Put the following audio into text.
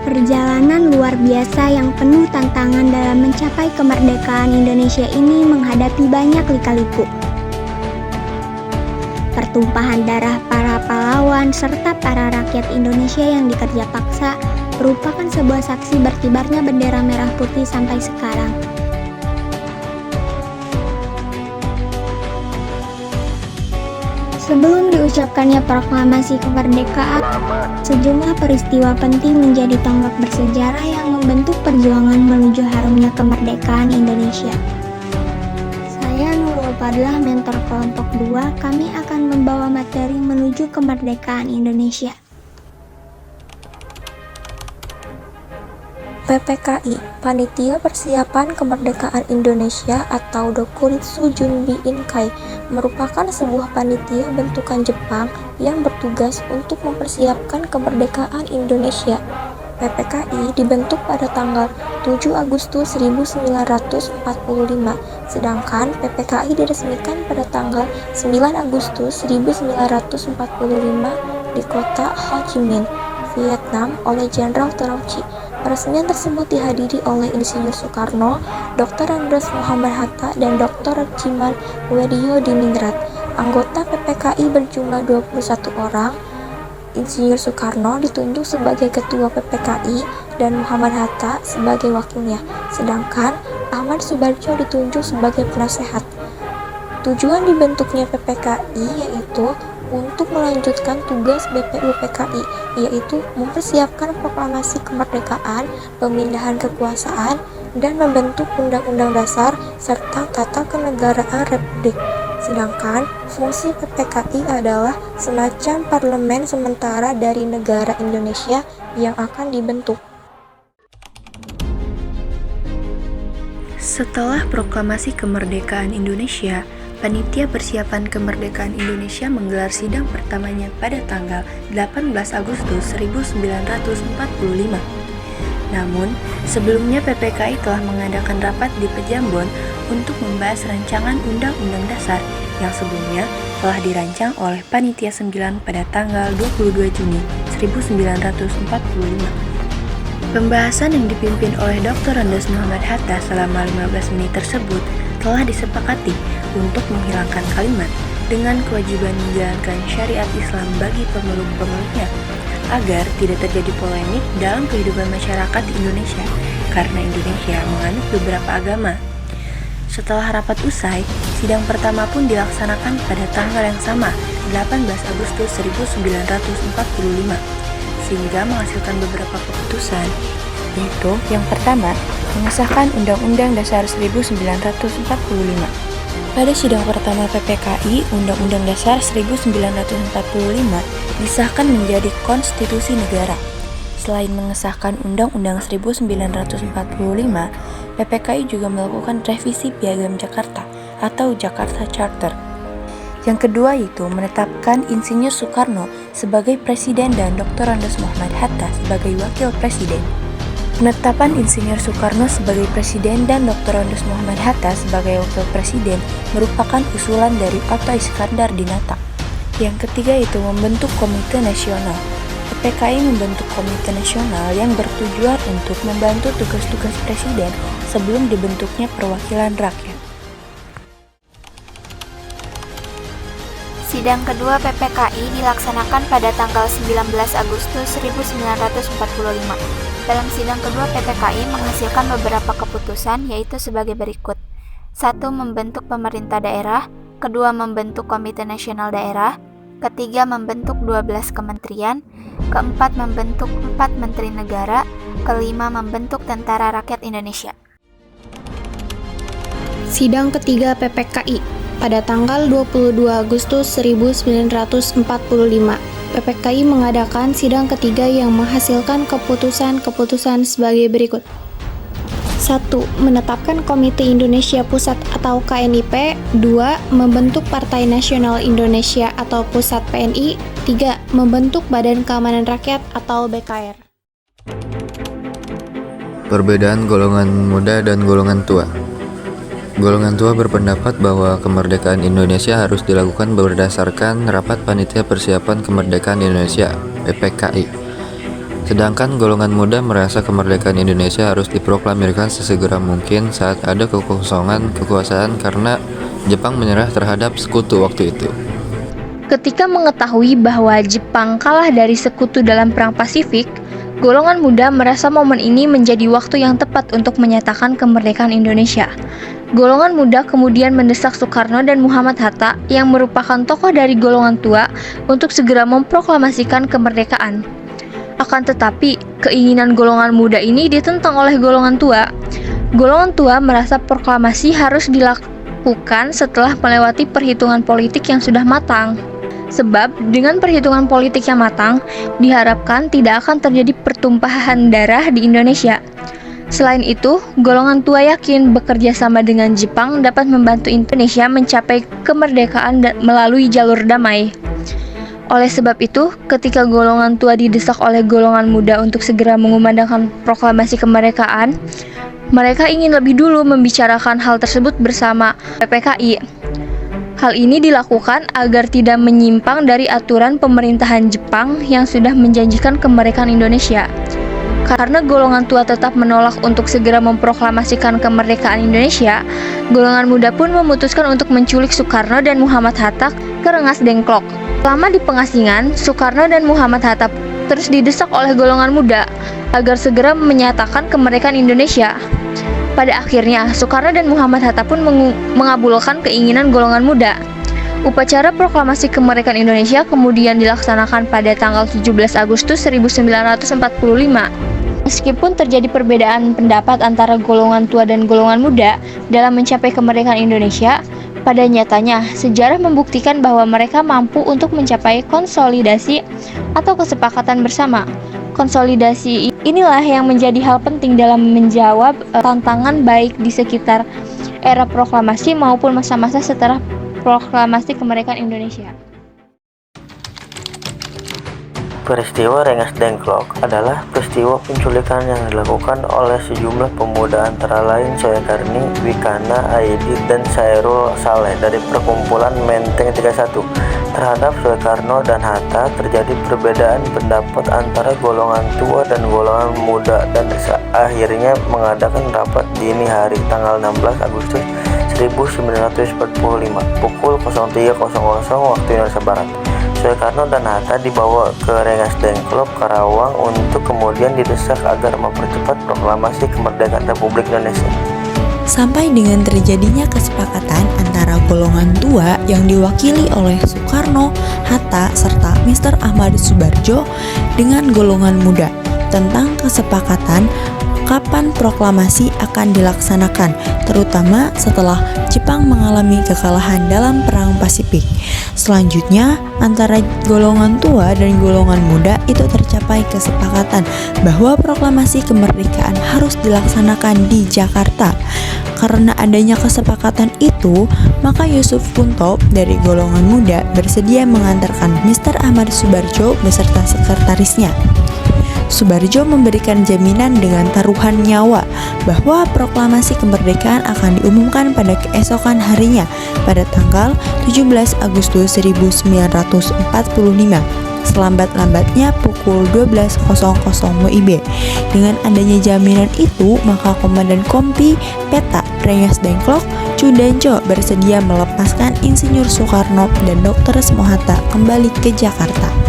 Perjalanan luar biasa yang penuh tantangan dalam mencapai kemerdekaan Indonesia ini menghadapi banyak lika-liku. Pertumpahan darah para pahlawan serta para rakyat Indonesia yang dikerja paksa merupakan sebuah saksi berkibarnya bendera merah putih sampai sekarang. Sebelum diucapkannya proklamasi kemerdekaan, sejumlah peristiwa penting menjadi tonggak bersejarah yang membentuk perjuangan menuju harumnya kemerdekaan Indonesia. Saya Nurul Fadlah, mentor kelompok 2, kami akan membawa materi menuju kemerdekaan Indonesia. PPKI, Panitia Persiapan Kemerdekaan Indonesia atau Dokuritsu Junbi Inkai, merupakan sebuah panitia bentukan Jepang yang bertugas untuk mempersiapkan kemerdekaan Indonesia. PPKI dibentuk pada tanggal 7 Agustus 1945, sedangkan PPKI diresmikan pada tanggal 9 Agustus 1945 di kota Ho Chi Minh, Vietnam oleh Jenderal Teruchi. Peresmian tersebut dihadiri oleh Insinyur Soekarno, Dr. Andes Muhammad Hatta, dan Dr. Chiman Widyodiningrat. Anggota PPKI berjumlah 21 orang. Insinyur Soekarno ditunjuk sebagai Ketua PPKI dan Muhammad Hatta sebagai wakilnya, sedangkan Ahmad Subarjo ditunjuk sebagai penasehat. Tujuan dibentuknya PPKI yaitu untuk melanjutkan tugas BPU PKI, yaitu mempersiapkan proklamasi kemerdekaan, pemindahan kekuasaan, dan membentuk undang-undang dasar serta tata kenegaraan Republik. Sedangkan fungsi PPKI adalah semacam parlemen sementara dari negara Indonesia yang akan dibentuk. Setelah proklamasi kemerdekaan Indonesia, Panitia Persiapan Kemerdekaan Indonesia menggelar sidang pertamanya pada tanggal 18 Agustus 1945. Namun, sebelumnya PPKI telah mengadakan rapat di Pejambon untuk membahas rancangan Undang-Undang Dasar yang sebelumnya telah dirancang oleh Panitia 9 pada tanggal 22 Juni 1945. Pembahasan yang dipimpin oleh Dr. Andes Muhammad Hatta selama 15 menit tersebut telah disepakati untuk menghilangkan kalimat dengan kewajiban menjalankan syariat Islam bagi pemeluk-pemeluknya agar tidak terjadi polemik dalam kehidupan masyarakat Indonesia karena Indonesia menganut beberapa agama. Setelah rapat usai, sidang pertama pun dilaksanakan pada tanggal yang sama, 18 Agustus 1945, sehingga menghasilkan beberapa keputusan, yaitu yang pertama, mengesahkan Undang-Undang Dasar 1945. Pada sidang pertama PPKI, Undang-Undang Dasar 1945 disahkan menjadi konstitusi negara. Selain mengesahkan Undang-Undang 1945, PPKI juga melakukan revisi Piagam Jakarta atau Jakarta Charter. Yang kedua yaitu menetapkan Insinyur Soekarno sebagai Presiden dan Dr. Andes Muhammad Hatta sebagai Wakil Presiden. Penetapan Insinyur Soekarno sebagai Presiden dan Dr. Andes Muhammad Hatta sebagai Wakil Presiden merupakan usulan dari Otto Iskandar Dinata. Yang ketiga itu membentuk Komite Nasional. PPKI membentuk Komite Nasional yang bertujuan untuk membantu tugas-tugas Presiden sebelum dibentuknya perwakilan rakyat. Sidang kedua PPKI dilaksanakan pada tanggal 19 Agustus 1945. Dalam sidang kedua PPKI menghasilkan beberapa keputusan yaitu sebagai berikut. 1. Membentuk pemerintah daerah. 2. Membentuk Komite Nasional Daerah. 3. Membentuk 12 kementerian. 4. Membentuk 4 menteri negara. 5. Membentuk Tentara Rakyat Indonesia. Sidang ketiga PPKI pada tanggal 22 Agustus 1945. PPKI mengadakan sidang ketiga yang menghasilkan keputusan-keputusan sebagai berikut. 1. Menetapkan Komite Indonesia Pusat atau KNIP. 2. Membentuk Partai Nasional Indonesia atau Pusat PNI. 3. Membentuk Badan Keamanan Rakyat atau BKR. Perbedaan golongan muda dan golongan tua. Golongan tua berpendapat bahwa kemerdekaan Indonesia harus dilakukan berdasarkan Rapat Panitia Persiapan Kemerdekaan Indonesia (PPKI). Sedangkan golongan muda merasa kemerdekaan Indonesia harus diproklamirkan sesegera mungkin saat ada kekosongan kekuasaan karena Jepang menyerah terhadap sekutu waktu itu. Ketika mengetahui bahwa Jepang kalah dari sekutu dalam Perang Pasifik, golongan muda merasa momen ini menjadi waktu yang tepat untuk menyatakan kemerdekaan Indonesia. Golongan muda kemudian mendesak Soekarno dan Muhammad Hatta yang merupakan tokoh dari golongan tua untuk segera memproklamasikan kemerdekaan. Akan tetapi, keinginan golongan muda ini ditentang oleh golongan tua. Golongan tua merasa proklamasi harus dilakukan setelah melewati perhitungan politik yang sudah matang. Sebab dengan perhitungan politik yang matang, diharapkan tidak akan terjadi pertumpahan darah di Indonesia. Selain itu, golongan tua yakin bekerja sama dengan Jepang dapat membantu Indonesia mencapai kemerdekaan melalui jalur damai. Oleh sebab itu, ketika golongan tua didesak oleh golongan muda untuk segera mengumandangkan proklamasi kemerdekaan, mereka ingin lebih dulu membicarakan hal tersebut bersama PPKI. Hal ini dilakukan agar tidak menyimpang dari aturan pemerintahan Jepang yang sudah menjanjikan kemerdekaan Indonesia. Karena golongan tua tetap menolak untuk segera memproklamasikan kemerdekaan Indonesia, golongan muda pun memutuskan untuk menculik Soekarno dan Muhammad Hatta ke Rengas Dengklok. Selama di pengasingan, Soekarno dan Muhammad Hatta terus didesak oleh golongan muda agar segera menyatakan kemerdekaan Indonesia. Pada akhirnya, Soekarno dan Muhammad Hatta pun mengabulkan keinginan golongan muda. Upacara proklamasi kemerdekaan Indonesia kemudian dilaksanakan pada tanggal 17 Agustus 1945. Meskipun terjadi perbedaan pendapat antara golongan tua dan golongan muda dalam mencapai kemerdekaan Indonesia, pada nyatanya sejarah membuktikan bahwa mereka mampu untuk mencapai konsolidasi atau kesepakatan bersama. Konsolidasi inilah yang menjadi hal penting dalam menjawab tantangan baik di sekitar era proklamasi maupun masa-masa setelah proklamasi kemerdekaan Indonesia. Peristiwa Rengas Dengklok adalah peristiwa penculikan yang dilakukan oleh sejumlah pemuda antara lain Soekarni, Wikana, Aidi, dan Sairul Saleh dari perkumpulan Menteng 31. Terhadap Soekarno dan Hatta terjadi perbedaan pendapat antara golongan tua dan golongan muda dan akhirnya mengadakan rapat dini hari tanggal 16 Agustus 1945 pukul 03.00 waktu Indonesia Barat. Soekarno dan Hatta dibawa ke Rengas Dengklok, Karawang untuk kemudian didesak agar mempercepat proklamasi kemerdekaan Republik Indonesia. Sampai dengan terjadinya kesepakatan antara golongan tua yang diwakili oleh Soekarno, Hatta, serta Mr. Ahmad Subarjo dengan golongan muda tentang kesepakatan kapan proklamasi akan dilaksanakan, terutama setelah Jepang mengalami kekalahan dalam Perang Pasifik. Selanjutnya, antara golongan tua dan golongan muda itu tercapai kesepakatan bahwa proklamasi kemerdekaan harus dilaksanakan di Jakarta. Karena adanya kesepakatan itu, maka Yusuf Punto dari golongan muda bersedia mengantarkan Mr. Ahmad Subarjo beserta sekretarisnya. Subarjo memberikan jaminan dengan taruhan nyawa bahwa proklamasi kemerdekaan akan diumumkan pada keesokan harinya pada tanggal 17 Agustus 1945 selambat-lambatnya pukul 12.00 WIB. Dengan adanya jaminan itu, maka Komandan Kompi Peta Rengas Dengklok Cudanco bersedia melepaskan Insinyur Soekarno dan Dr. Soeharto kembali ke Jakarta.